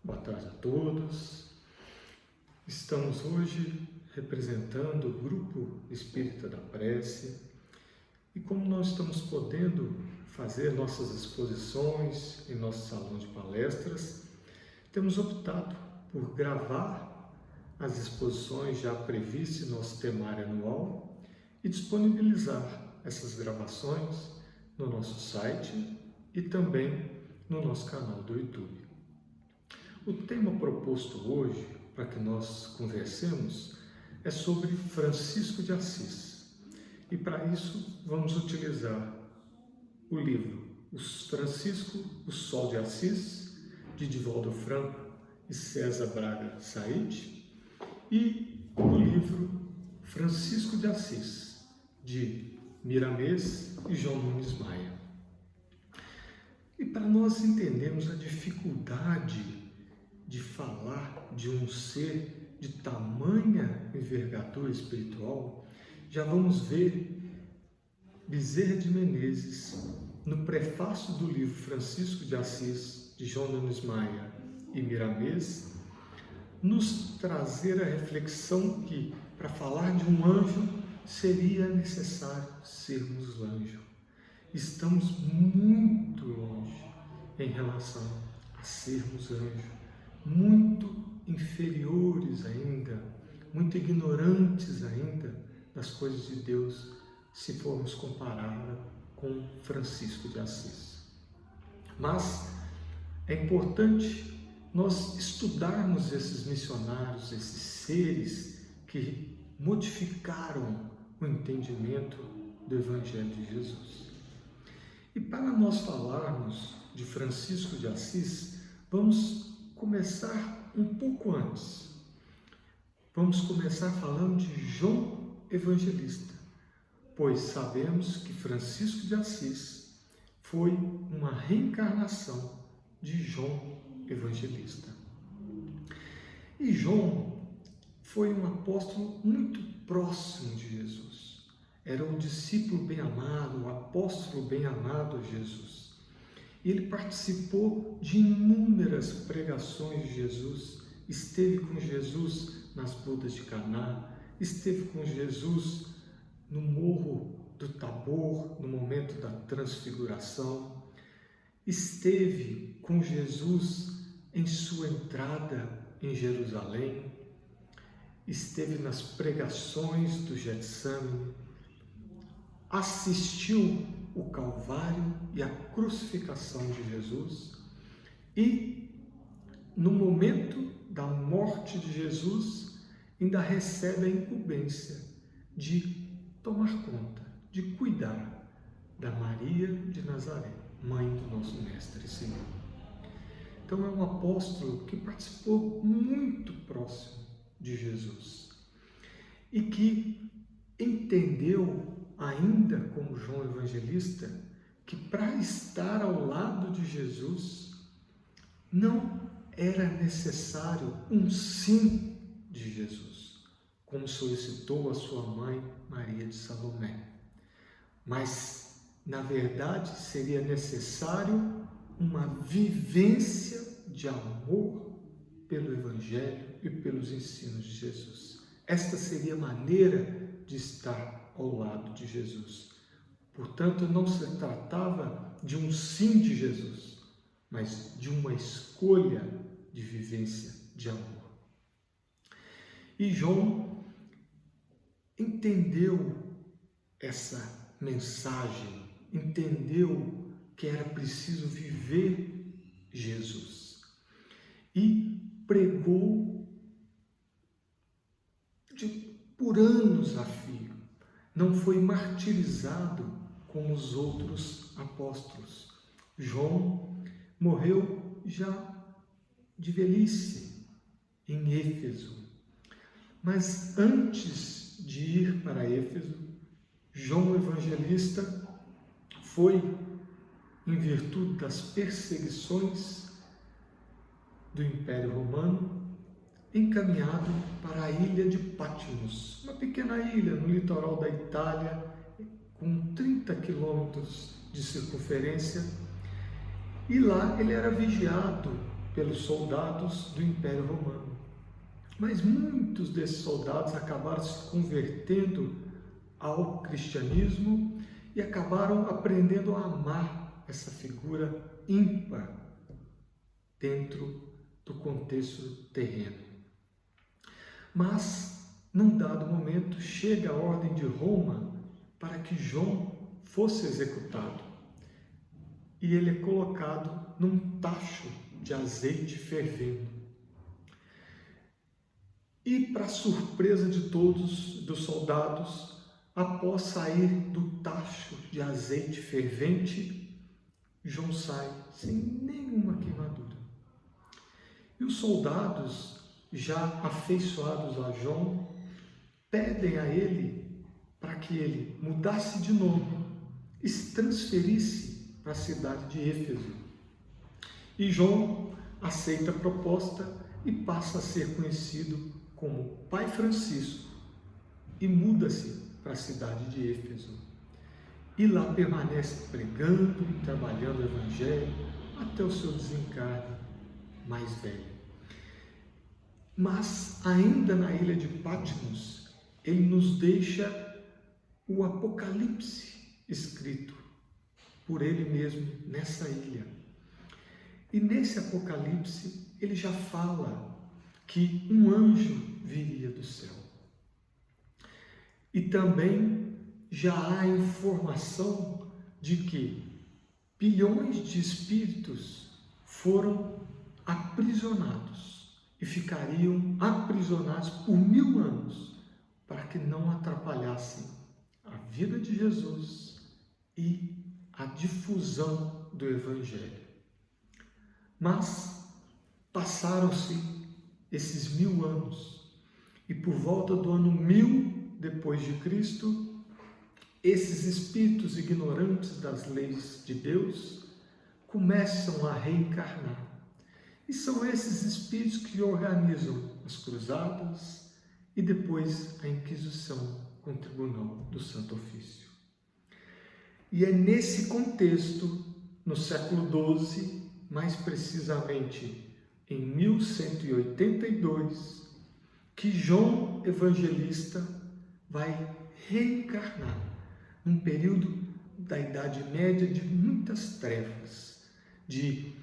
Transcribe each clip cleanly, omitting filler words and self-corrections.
Boa tarde a todos. Estamos hoje representando o Grupo Espírita da Prece e como nós estamos podendo fazer nossas exposições em nosso salão de palestras, temos optado por gravar as exposições já previstas em nosso temário anual e disponibilizar essas gravações no nosso site e também no nosso canal do YouTube. O tema proposto hoje, para que nós conversemos, é sobre Francisco de Assis. E para isso vamos utilizar o livro Francisco, o Sol de Assis, de Divaldo Franco e César Braga Said, e o livro Francisco de Assis, de Miramês e João Nunes Maia. E para nós entendermos a dificuldade de falar de um ser de tamanha envergadura espiritual, já vamos ver Bezerra de Menezes, no prefácio do livro Francisco de Assis, de João Nunes Maia e Miramês, nos trazer a reflexão que, para falar de um anjo, seria necessário sermos anjo. Estamos muito longe em relação a sermos anjo, muito inferiores ainda, muito ignorantes ainda das coisas de Deus, se formos compará-la com Francisco de Assis. Mas é importante nós estudarmos esses missionários, esses seres que modificaram o entendimento do Evangelho de Jesus. E para nós falarmos de Francisco de Assis, vamos começar um pouco antes. Vamos começar falando de João Evangelista, pois sabemos que Francisco de Assis foi uma reencarnação de João Evangelista. E João foi um apóstolo muito próximo de Jesus. Era um discípulo bem-amado, um apóstolo bem-amado a Jesus. Ele participou de inúmeras pregações de Jesus, esteve com Jesus nas bodas de Caná, esteve com Jesus no Morro do Tabor, no momento da transfiguração, esteve com Jesus em sua entrada em Jerusalém, esteve nas pregações do Getsemane, assistiu o Calvário e a crucificação de Jesus e, no momento da morte de Jesus, ainda recebe a incumbência de tomar conta, de cuidar da Maria de Nazaré, mãe do nosso Mestre e Senhor. Então é um apóstolo que participou muito próximo de Jesus e que entendeu, ainda como João Evangelista, que para estar ao lado de Jesus não era necessário um sim de Jesus, como solicitou a sua mãe Maria de Salomé, mas na verdade seria necessário uma vivência de amor pelo Evangelho e pelos ensinos de Jesus. Esta seria a maneira de estar ao lado de Jesus. Portanto, não se tratava de um sim de Jesus, mas de uma escolha de vivência de amor. E João entendeu essa mensagem, entendeu que era preciso viver Jesus e pregou por anos a fio. Não foi martirizado como os outros apóstolos. João morreu já de velhice em Éfeso. Mas antes de ir para Éfeso, João Evangelista foi, em virtude das perseguições do Império Romano, encaminhado para a ilha de Patmos, uma pequena ilha no litoral da Itália, com 30 quilômetros de circunferência, e lá ele era vigiado pelos soldados do Império Romano. Mas muitos desses soldados acabaram se convertendo ao cristianismo e acabaram aprendendo a amar essa figura ímpar dentro do contexto terreno. Mas, num dado momento, chega a ordem de Roma para que João fosse executado. E ele é colocado num tacho de azeite fervendo. E, para surpresa de todos, dos soldados, após sair do tacho de azeite fervente, João sai sem nenhuma queimadura. E os soldados, já afeiçoados a João, pedem a ele para que ele mudasse de nome e se transferisse para a cidade de Éfeso. E João aceita a proposta e passa a ser conhecido como Pai Francisco e muda-se para a cidade de Éfeso. E lá permanece pregando e trabalhando o Evangelho até o seu desencarne mais velho. Mas, ainda na ilha de Patmos, ele nos deixa o Apocalipse escrito por ele mesmo nessa ilha. E nesse Apocalipse, ele já fala que um anjo viria do céu. E também já há informação de que bilhões de espíritos foram aprisionados e ficariam aprisionados por 1000 anos para que não atrapalhassem a vida de Jesus e a difusão do Evangelho. Mas passaram-se esses 1000 anos e por volta do ano 1000 depois de Cristo, esses espíritos ignorantes das leis de Deus começam a reencarnar. E são esses espíritos que organizam as cruzadas e depois a Inquisição com o Tribunal do Santo Ofício. E é nesse contexto, no século XII, mais precisamente em 1182, que João Evangelista vai reencarnar num período da Idade Média de muitas trevas, de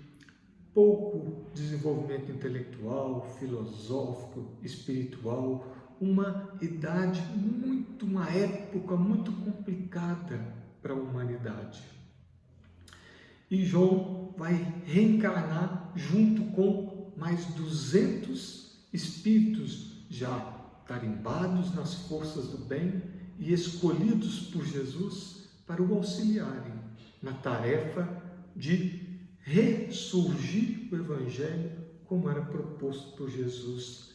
pouco desenvolvimento intelectual, filosófico, espiritual, uma época muito complicada para a humanidade. E João vai reencarnar junto com mais 200 espíritos já tarimbados nas forças do bem e escolhidos por Jesus para o auxiliarem na tarefa de ressurgir o Evangelho como era proposto por Jesus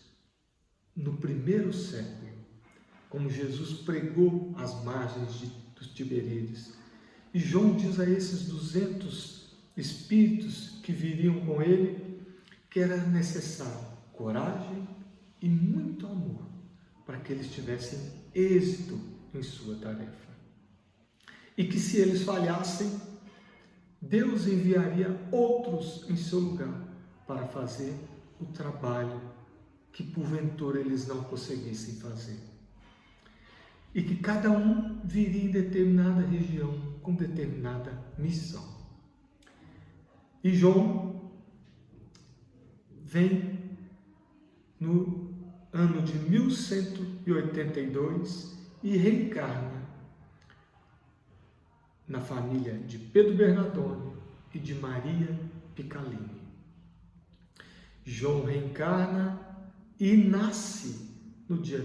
no primeiro século, como Jesus pregou às margens dos Tiberíades. E João diz a esses 200 espíritos que viriam com ele que era necessário coragem e muito amor para que eles tivessem êxito em sua tarefa. E que se eles falhassem, Deus enviaria outros em seu lugar para fazer o trabalho que porventura eles não conseguissem fazer. E que cada um viria em determinada região com determinada missão. E João vem no ano de 1182 e reencarna na família de Pedro Bernardone e de Maria Picalini. João reencarna e nasce no dia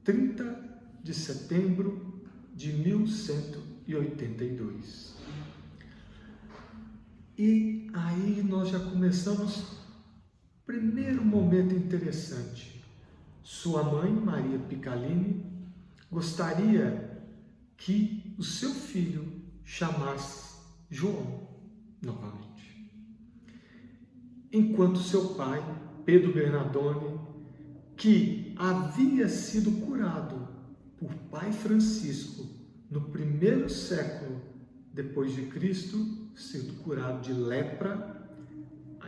30 de setembro de 1182. E aí nós já começamos o primeiro momento interessante. Sua mãe, Maria Picalini, gostaria que o seu filho chamasse João novamente. Enquanto seu pai, Pedro Bernardone, que havia sido curado por Pai Francisco no primeiro século depois de Cristo, sido curado de lepra,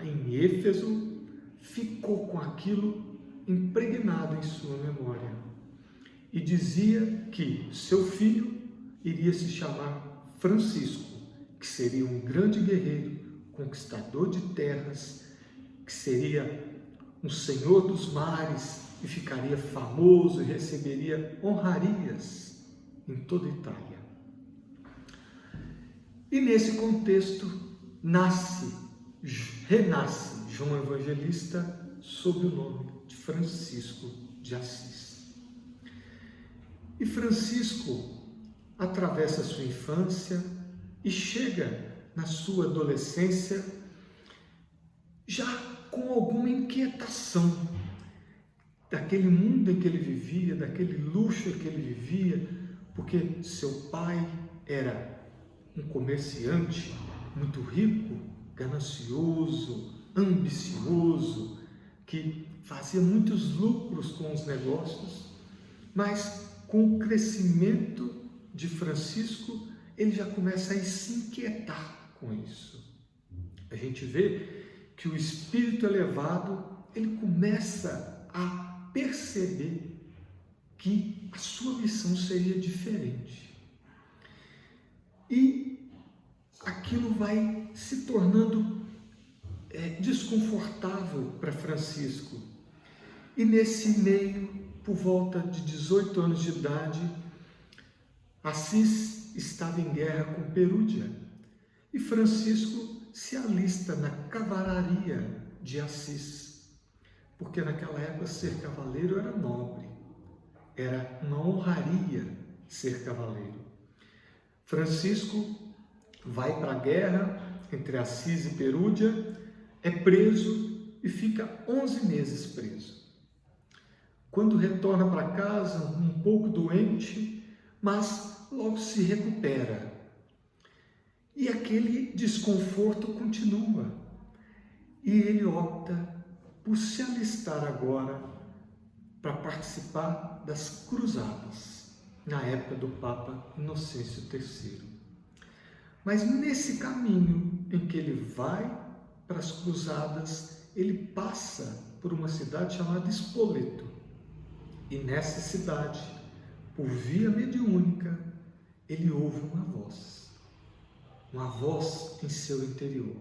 em Éfeso, ficou com aquilo impregnado em sua memória e dizia que seu filho iria se chamar Francisco, que seria um grande guerreiro, conquistador de terras, que seria um senhor dos mares e ficaria famoso e receberia honrarias em toda a Itália. E nesse contexto renasce João Evangelista sob o nome de Francisco de Assis. E Francisco atravessa a sua infância e chega na sua adolescência já com alguma inquietação daquele mundo em que ele vivia, daquele luxo em que ele vivia, porque seu pai era um comerciante muito rico, ganancioso, ambicioso, que fazia muitos lucros com os negócios, mas com o crescimento de Francisco, ele já começa a se inquietar com isso. A gente vê que o espírito elevado, ele começa a perceber que a sua missão seria diferente. E aquilo vai se tornando desconfortável para Francisco. E nesse meio, por volta de 18 anos de idade, Assis estava em guerra com Perúdia e Francisco se alista na cavalaria de Assis, porque naquela época ser cavaleiro era nobre, era uma honraria ser cavaleiro. Francisco vai para a guerra entre Assis e Perúdia, é preso e fica 11 meses preso. Quando retorna para casa, um pouco doente, mas logo se recupera. E aquele desconforto continua. E ele opta por se alistar agora para participar das cruzadas, na época do Papa Inocêncio III. Mas nesse caminho em que ele vai para as cruzadas, ele passa por uma cidade chamada Spoleto. E nessa cidade, por via mediúnica, ele ouve uma voz em seu interior,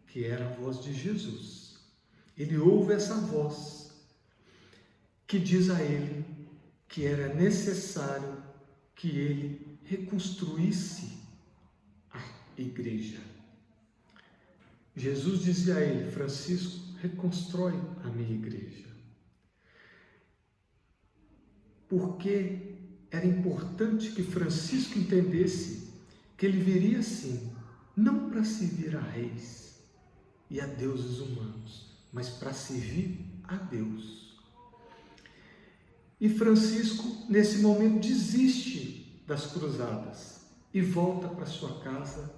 que era a voz de Jesus. Ele ouve essa voz que diz a ele que era necessário que ele reconstruísse a igreja. Jesus dizia a ele: Francisco, reconstrói a minha igreja. Porque era importante que Francisco entendesse que ele viria sim, não para servir a reis e a deuses humanos, mas para servir a Deus. E Francisco, nesse momento, desiste das cruzadas e volta para sua casa,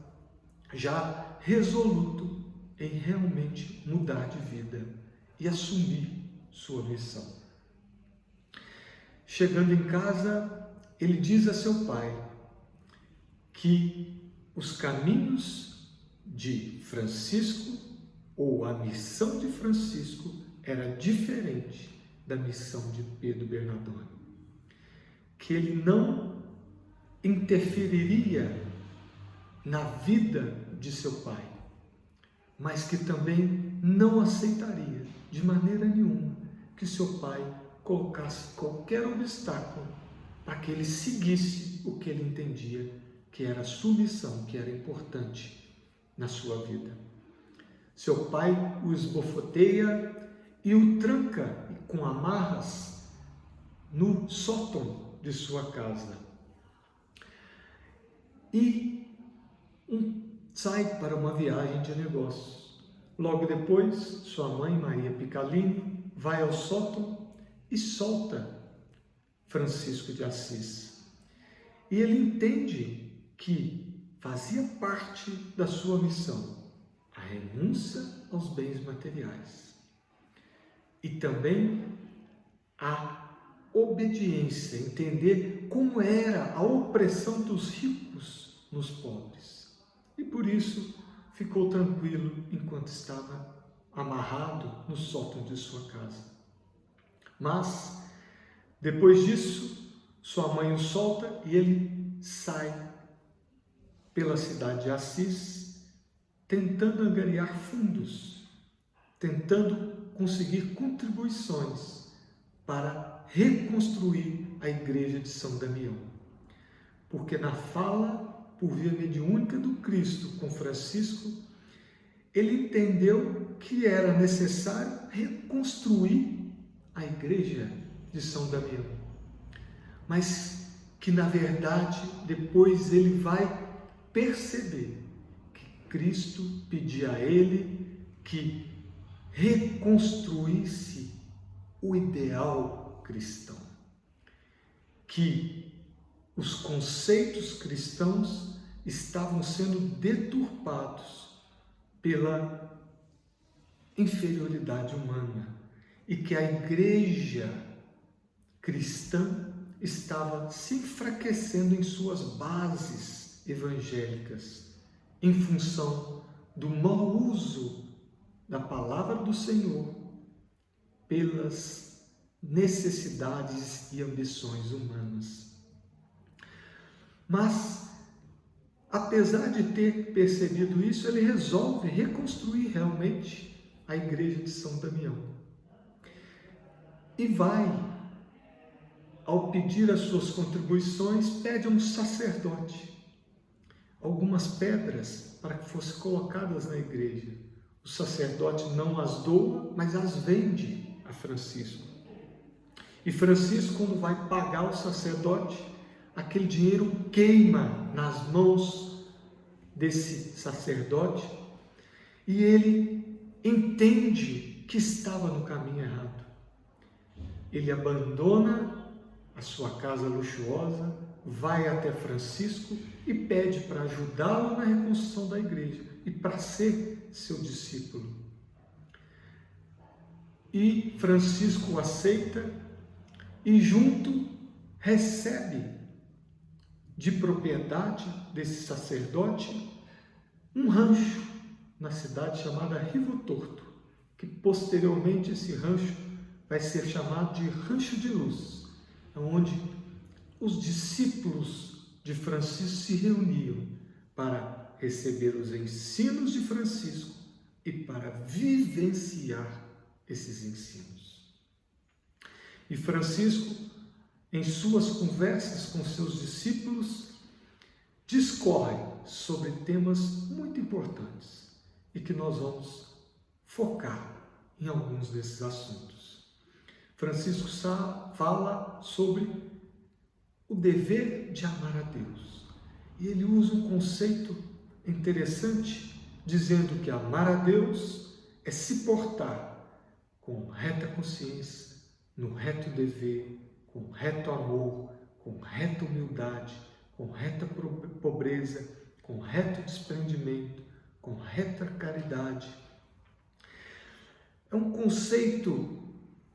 já resoluto em realmente mudar de vida e assumir sua missão. Chegando em casa, ele diz a seu pai que os caminhos de Francisco, ou a missão de Francisco, era diferente da missão de Pedro Bernardone. Que ele não interferiria na vida de seu pai, mas que também não aceitaria de maneira nenhuma que seu pai colocasse qualquer obstáculo para que ele seguisse o que ele entendia que era a sua missão, que era importante na sua vida. Seu pai o esbofeteia e o tranca com amarras no sótão de sua casa. E sai para uma viagem de negócios. Logo depois, sua mãe, Maria Picalini, vai ao sótão e solta Francisco de Assis. E ele entende que fazia parte da sua missão a renúncia aos bens materiais e também a obediência, entender como era a opressão dos ricos nos pobres. E por isso ficou tranquilo enquanto estava amarrado no sótão de sua casa. Mas, depois disso, sua mãe o solta e ele sai pela cidade de Assis, tentando angariar fundos, tentando conseguir contribuições para reconstruir a igreja de São Damião. Porque na fala, por via mediúnica do Cristo com Francisco, ele entendeu que era necessário reconstruir a igreja de São Damião. Mas que, na verdade, depois ele vai perceber que Cristo pedia a ele que reconstruísse o ideal cristão, que os conceitos cristãos estavam sendo deturpados pela inferioridade humana e que a igreja cristã estava se enfraquecendo em suas bases evangélicas em função do mau uso da palavra do Senhor pelas necessidades e ambições humanas. Mas, apesar de ter percebido isso, ele resolve reconstruir realmente a igreja de São Damião. E vai, ao pedir as suas contribuições, pede a um sacerdote algumas pedras para que fossem colocadas na igreja. O sacerdote não as doa, mas as vende a Francisco. E Francisco, quando vai pagar o sacerdote, aquele dinheiro queima nas mãos desse sacerdote e ele entende que estava no caminho errado. Ele abandona a sua casa luxuosa, vai até Francisco e pede para ajudá-lo na reconstrução da igreja e para ser seu discípulo. E Francisco aceita e junto recebe de propriedade desse sacerdote um rancho na cidade chamada Rivo Torto, que posteriormente esse rancho vai ser chamado de Rancho de Luz, onde os discípulos de Francisco se reuniam para receber os ensinos de Francisco e para vivenciar esses ensinos. E Francisco, em suas conversas com seus discípulos, discorre sobre temas muito importantes e que nós vamos focar em alguns desses assuntos. Francisco fala sobre o dever de amar a Deus. E ele usa um conceito interessante, dizendo que amar a Deus é se portar com reta consciência, no reto dever, com reto amor, com reta humildade, com reta pobreza, com reto desprendimento, com reta caridade. É um conceito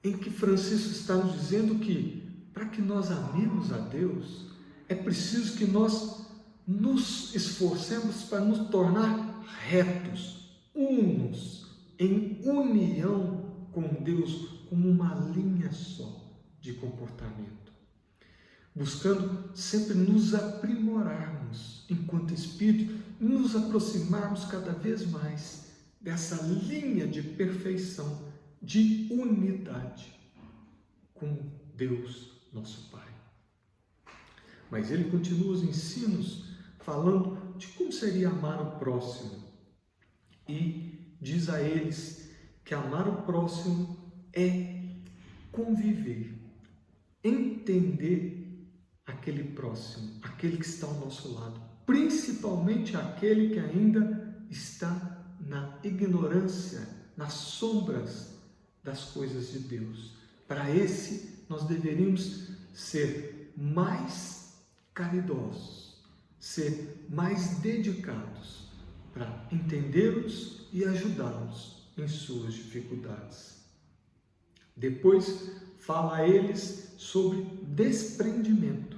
em que Francisco está nos dizendo que, para que nós amemos a Deus, é preciso que nós nos esforcemos para nos tornar retos, unos, em união com Deus, como uma linha só de comportamento, buscando sempre nos aprimorarmos enquanto espírito, nos aproximarmos cada vez mais dessa linha de perfeição, de unidade com Deus, nosso Pai. Mas ele continua os ensinos falando de como seria amar o próximo e diz a eles que amar o próximo é conviver, entender aquele próximo, aquele que está ao nosso lado, principalmente aquele que ainda está na ignorância, nas sombras das coisas de Deus. Para esse, nós deveríamos ser mais caridosos, ser mais dedicados para entendê-los e ajudá-los em suas dificuldades. Depois, fala a eles sobre desprendimento.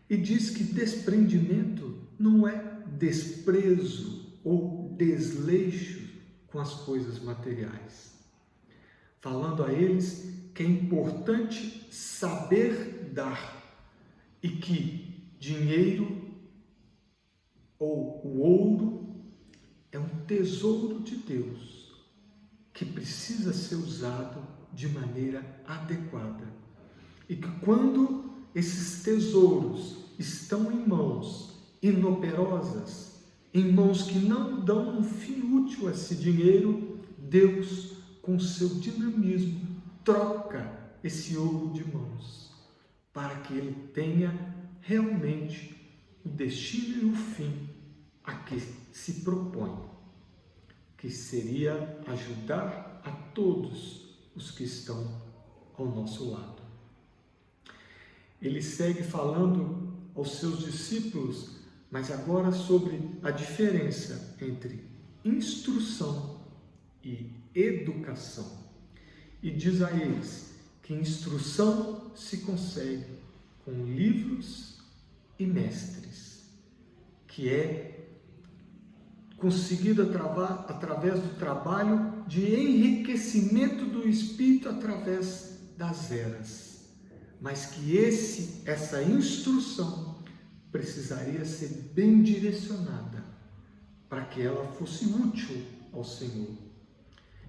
E diz que desprendimento não é desprezo ou desleixo com as coisas materiais, falando a eles que é importante saber dar e que dinheiro ou o ouro é um tesouro de Deus que precisa ser usado de maneira adequada. E que quando esses tesouros estão em mãos inoperosas, em mãos que não dão um fim útil a esse dinheiro, Deus, com seu dinamismo, troca esse ouro de mãos para que ele tenha realmente o destino e o fim a que se propõe, que seria ajudar a todos os que estão ao nosso lado. Ele segue falando aos seus discípulos, mas agora sobre a diferença entre instrução e educação. E diz a eles que instrução se consegue com livros e mestres, que é conseguido através do trabalho de enriquecimento do espírito através das eras. Mas que essa instrução precisaria ser bem direcionada para que ela fosse útil ao Senhor.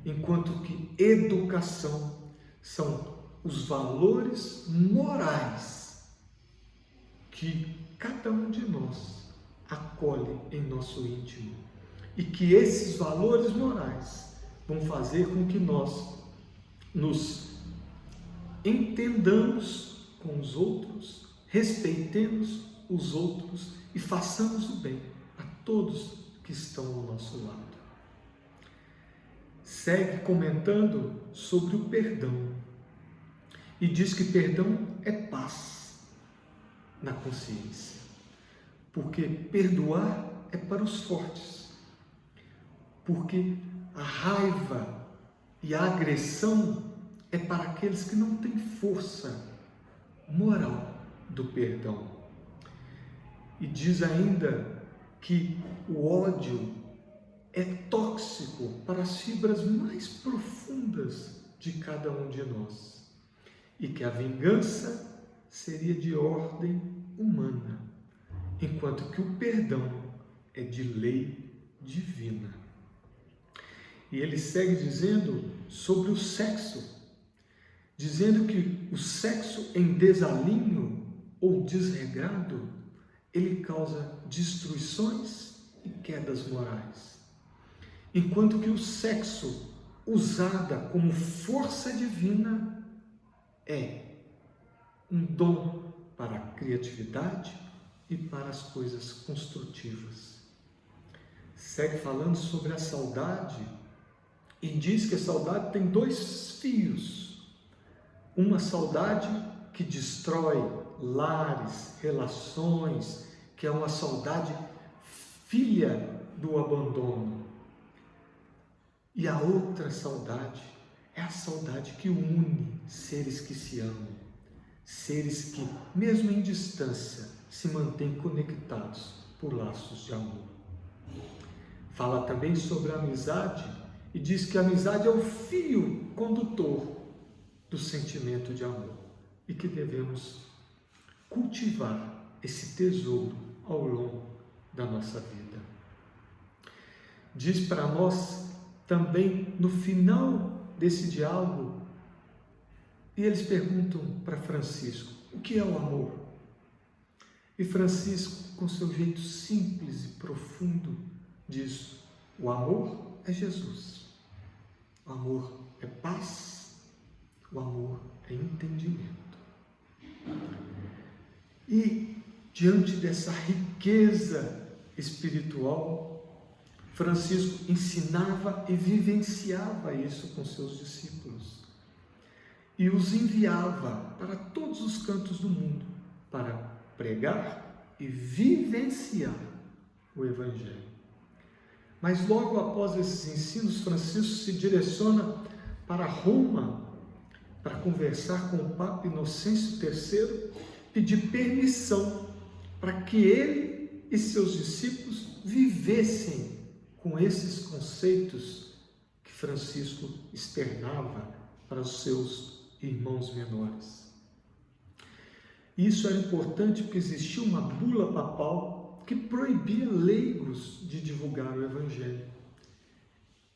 Enquanto que educação são os valores morais que cada um de nós acolhe em nosso íntimo. E que esses valores morais vão fazer com que nós nos entendamos com os outros, respeitemos os outros e façamos o bem a todos que estão ao nosso lado. Segue comentando sobre o perdão e diz que perdão é paz na consciência, porque perdoar é para os fortes, porque a raiva e a agressão é para aqueles que não têm força moral do perdão. E diz ainda que o ódio é tóxico para as fibras mais profundas de cada um de nós e que a vingança seria de ordem humana, enquanto que o perdão é de lei divina. E ele segue dizendo sobre o sexo, dizendo que o sexo em desalinho ou desregrado, ele causa destruições e quedas morais. Enquanto que o sexo usada como força divina é um dom para a criatividade e para as coisas construtivas. Segue falando sobre a saudade e diz que a saudade tem dois fios. Uma saudade que destrói lares, relações, que é uma saudade filha do abandono. E a outra saudade é a saudade que une seres que se amam, seres que, mesmo em distância, se mantêm conectados por laços de amor. Fala também sobre a amizade e diz que a amizade é o fio condutor do sentimento de amor e que devemos cultivar esse tesouro ao longo da nossa vida. Diz para nós também no final desse diálogo, e eles perguntam para Francisco, o que é o amor? E Francisco, com seu jeito simples e profundo, diz, o amor é Jesus, o amor é paz, o amor é entendimento. E diante dessa riqueza espiritual, Francisco ensinava e vivenciava isso com seus discípulos e os enviava para todos os cantos do mundo para pregar e vivenciar o Evangelho. Mas logo após esses ensinos, Francisco se direciona para Roma para conversar com o Papa Inocêncio III, pedir permissão para que ele e seus discípulos vivessem com esses conceitos Francisco externava para os seus irmãos menores. Isso era importante porque existia uma bula papal que proibia leigos de divulgar o Evangelho.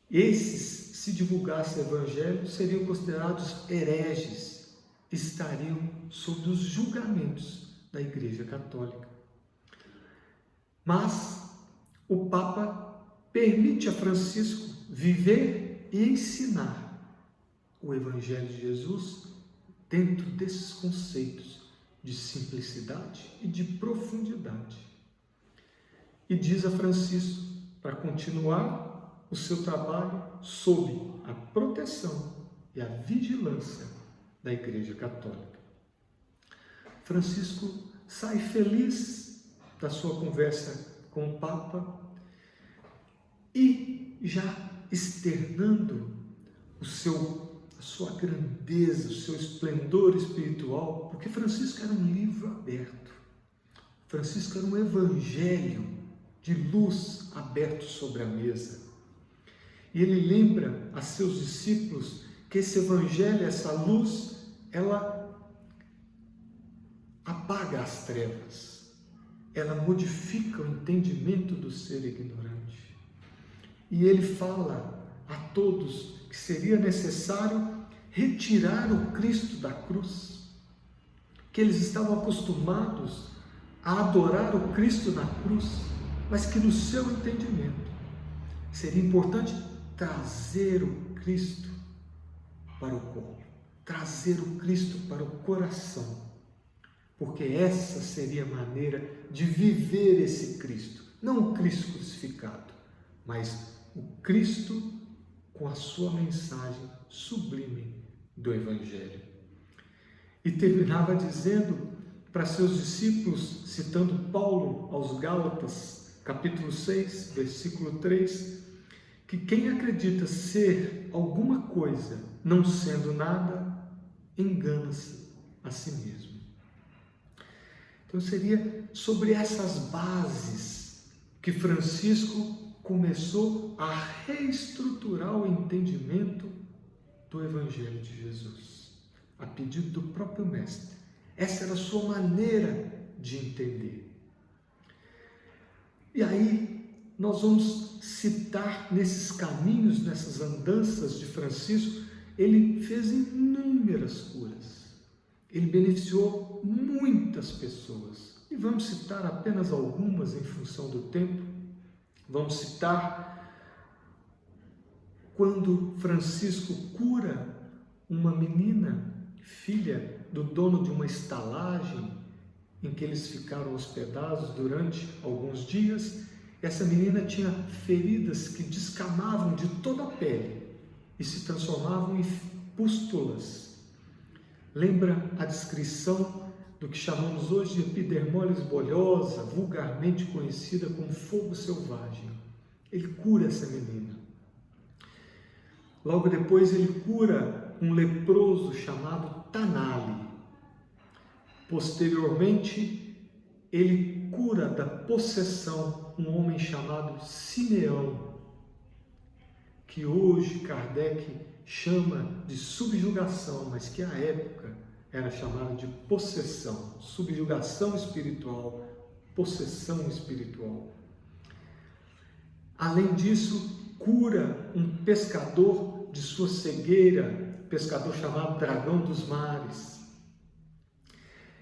Esses, se divulgasse o Evangelho, seriam considerados hereges, estariam sob os julgamentos da Igreja Católica. Mas o Papa permite a Francisco viver e ensinar o Evangelho de Jesus dentro desses conceitos de simplicidade e de profundidade. E diz a Francisco para continuar o seu trabalho sob a proteção e a vigilância da Igreja Católica. Francisco sai feliz da sua conversa com o Papa e já externando a sua grandeza, o seu esplendor espiritual, porque Francisco era um livro aberto. Francisco era um evangelho de luz aberto sobre a mesa. E ele lembra a seus discípulos que esse evangelho, essa luz, ela apaga as trevas, ela modifica o entendimento do ser ignorante. E ele fala a todos que seria necessário retirar o Cristo da cruz, que eles estavam acostumados a adorar o Cristo na cruz, mas que no seu entendimento seria importante trazer o Cristo para o colo, trazer o Cristo para o coração, porque essa seria a maneira de viver esse Cristo, não o Cristo crucificado, mas o Cristo com a sua mensagem sublime do Evangelho. E terminava dizendo para seus discípulos, citando Paulo aos Gálatas, capítulo 6, versículo 3, que quem acredita ser alguma coisa, não sendo nada, engana-se a si mesmo. Então seria sobre essas bases que Francisco começou a reestruturar o entendimento do Evangelho de Jesus, a pedido do próprio Mestre. Essa era a sua maneira de entender. E aí nós vamos citar nesses caminhos, nessas andanças de Francisco, ele fez inúmeras curas. Ele beneficiou muitas pessoas. E vamos citar apenas algumas em função do tempo. Vamos citar quando Francisco cura uma menina, filha do dono de uma estalagem, em que eles ficaram hospedados durante alguns dias. Essa menina tinha feridas que descamavam de toda a pele e se transformavam em pústulas. Lembra a descrição do que chamamos hoje de epidermólise bolhosa, vulgarmente conhecida como fogo selvagem. Ele cura essa menina. Logo depois ele cura um leproso chamado Tanali. Posteriormente, ele cura da possessão um homem chamado Simeão, que hoje Kardec chama de subjugação, mas que à época era chamado de possessão, subjugação espiritual, possessão espiritual. Além disso, cura um pescador de sua cegueira, pescador chamado Dragão dos Mares.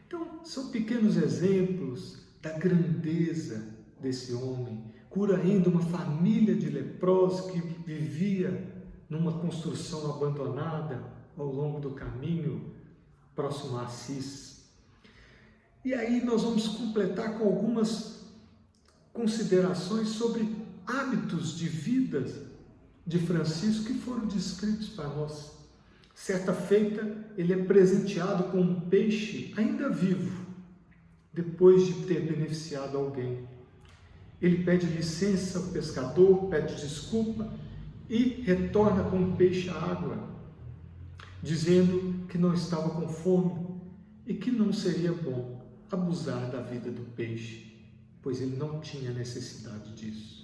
Então, são pequenos exemplos da grandeza desse homem. Cura ainda uma família de leprosos que vivia numa construção abandonada ao longo do caminho próximo a Assis. E aí nós vamos completar com algumas considerações sobre hábitos de vida de Francisco que foram descritos para nós. Certa feita, ele é presenteado com um peixe ainda vivo, depois de ter beneficiado alguém. Ele pede licença ao pescador, pede desculpa e retorna com o peixe à água, dizendo que não estava com fome e que não seria bom abusar da vida do peixe, pois ele não tinha necessidade disso.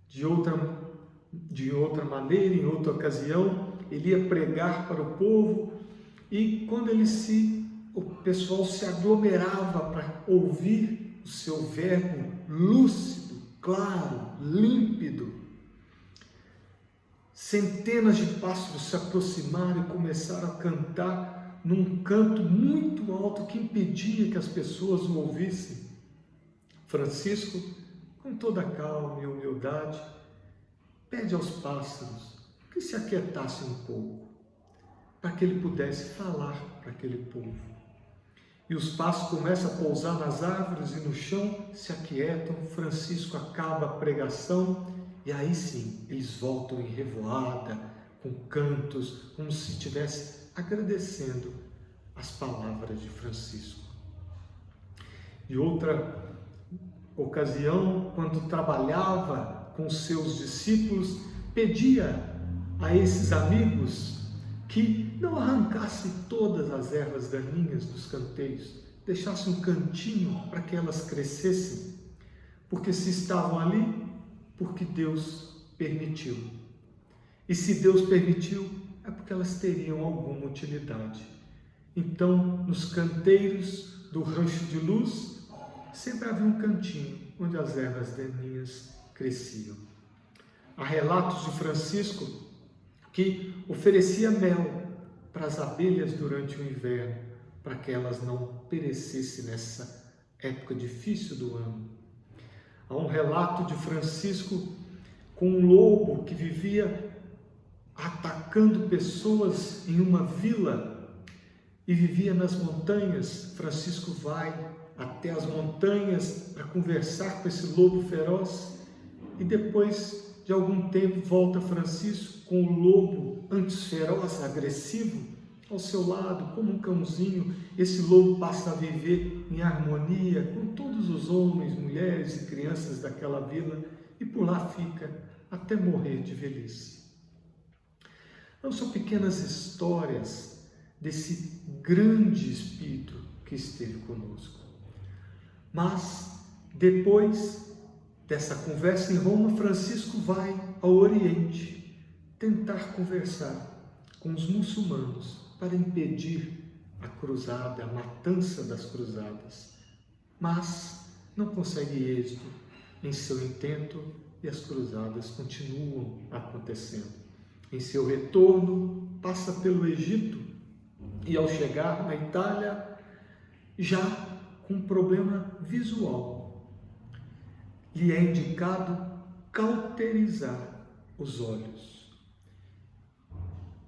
De outra de outra maneira, em outra ocasião, ele ia pregar para o povo e quando o pessoal se aglomerava para ouvir o seu verbo lúcido, claro, límpido, centenas de pássaros se aproximaram e começaram a cantar num canto muito alto que impedia que as pessoas o ouvissem. Francisco, com toda a calma e humildade, pede aos pássaros que se aquietassem um pouco, para que ele pudesse falar para aquele povo. E os pássaros começam a pousar nas árvores e no chão, se aquietam, Francisco acaba a pregação e aí sim, eles voltam em revoada, com cantos, como se estivesse agradecendo as palavras de Francisco. E outra ocasião, quando trabalhava com seus discípulos, pedia a esses amigos que não arrancassem todas as ervas daninhas dos canteiros, deixassem um cantinho para que elas crescessem, porque se estavam ali, porque Deus permitiu. E se Deus permitiu, é porque elas teriam alguma utilidade. Então, nos canteiros do Rancho de Luz, sempre havia um cantinho onde as ervas daninhas cresciam. Há relatos de Francisco que oferecia mel para as abelhas durante o inverno, para que elas não perecessem nessa época difícil do ano. Há um relato de Francisco com um lobo que vivia atacando pessoas em uma vila e vivia nas montanhas. Francisco vai até as montanhas para conversar com esse lobo feroz e depois de algum tempo volta Francisco com o lobo antes feroz, agressivo, ao seu lado, como um cãozinho. Esse lobo passa a viver em harmonia com todos os homens, mulheres e crianças daquela vila e por lá fica até morrer de velhice. Então, são pequenas histórias desse grande Espírito que esteve conosco. Mas, depois dessa conversa em Roma, Francisco vai ao Oriente tentar conversar com os muçulmanos para impedir a cruzada, a matança das cruzadas. Mas não consegue êxito em seu intento e as cruzadas continuam acontecendo. Em seu retorno, passa pelo Egito e ao chegar na Itália, já com um problema visual, lhe é indicado cauterizar os olhos.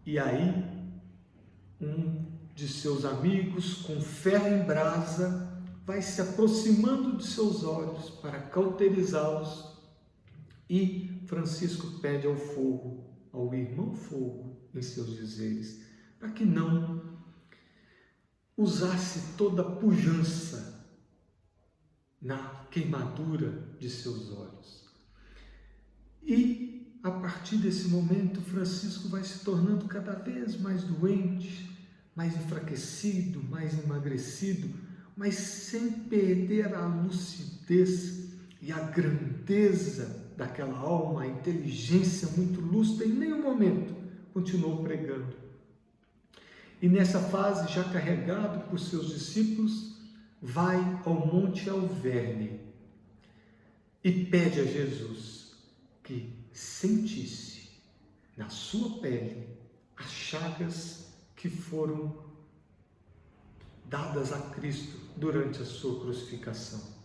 E aí, um de seus amigos, com ferro em brasa, vai se aproximando de seus olhos para cauterizá-los e Francisco pede ao fogo, ao irmão fogo, em seus dizeres, para que não usasse toda a pujança na queimadura de seus olhos. E, a partir desse momento, Francisco vai se tornando cada vez mais doente, mais enfraquecido, mais emagrecido, mas sem perder a lucidez e a grandeza daquela alma, a inteligência muito lúcida. Em nenhum momento continuou pregando. E nessa fase, já carregado por seus discípulos, vai ao Monte Alverne e pede a Jesus que sentisse na sua pele as chagas que foram dadas a Cristo durante a sua crucificação.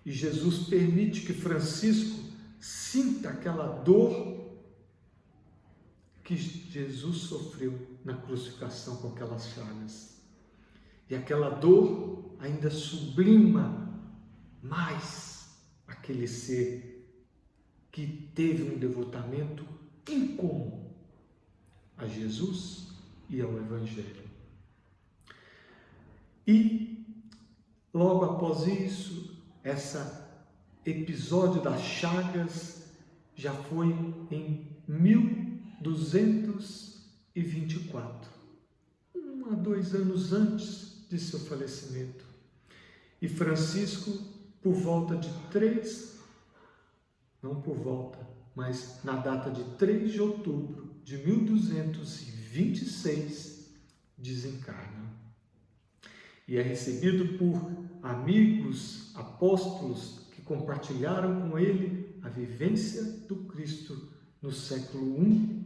E Jesus permite que Francisco sinta aquela dor que Jesus sofreu na crucificação com aquelas chagas. E aquela dor ainda sublima mais aquele ser que teve um devotamento incomum a Jesus e ao Evangelho. E logo após isso, esse episódio das chagas já foi em 1224, 1 a 2 anos antes de seu falecimento. E Francisco, por volta de mas na data de 3 de outubro de 1226 desencarna. E é recebido por amigos, apóstolos que compartilharam com ele a vivência do Cristo no século I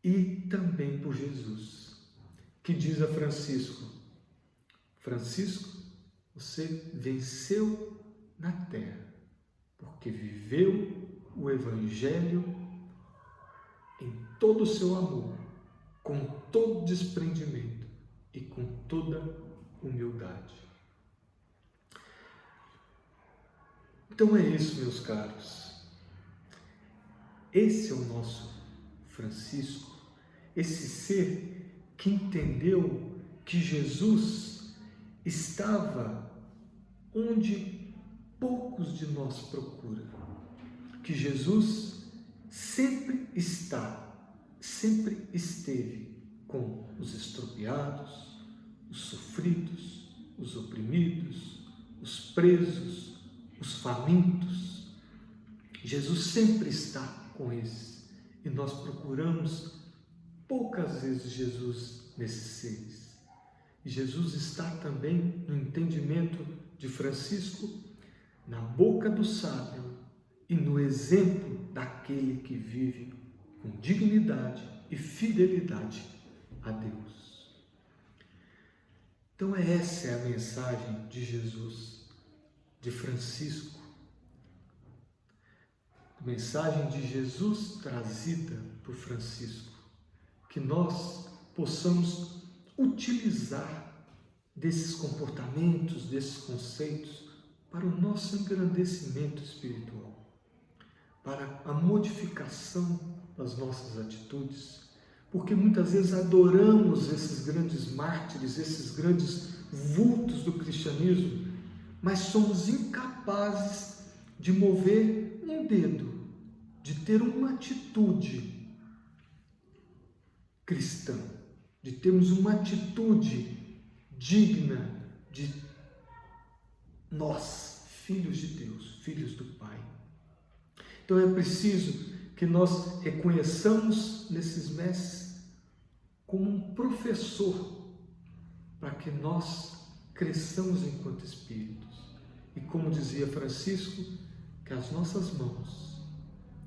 e também por Jesus, que diz a Francisco: Francisco, você venceu na terra, porque viveu o Evangelho em todo o seu amor, com todo desprendimento e com toda humildade. Então é isso, meus caros. Esse é o nosso Francisco, esse ser que entendeu que Jesus estava onde poucos de nós procuram, que Jesus sempre está, sempre esteve com os estropiados, os sofridos, os oprimidos, os presos, os famintos. Jesus sempre está com esses e nós procuramos poucas vezes Jesus nesses seres. E Jesus está também no entendimento de Francisco, na boca do sábio e no exemplo daquele que vive com dignidade e fidelidade a Deus. Então essa é a mensagem de Jesus, de Francisco. A mensagem de Jesus trazida por Francisco, que nós possamos utilizar desses comportamentos, desses conceitos para o nosso engrandecimento espiritual, para a modificação das nossas atitudes, porque muitas vezes adoramos esses grandes mártires, esses grandes vultos do cristianismo, mas somos incapazes de mover um dedo, de ter uma atitude cristã, de termos uma atitude digna de nós, filhos de Deus, filhos do Pai. Então é preciso que nós reconheçamos nesses mestres como um professor, para que nós cresçamos enquanto espíritos. E como dizia Francisco, que as nossas mãos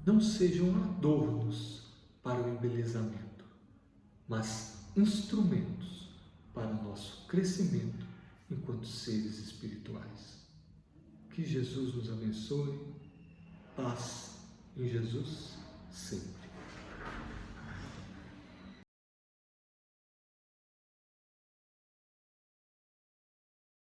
não sejam adornos para o embelezamento, mas instrumentos para o nosso crescimento enquanto seres espirituais. Que Jesus nos abençoe. Paz em Jesus sempre.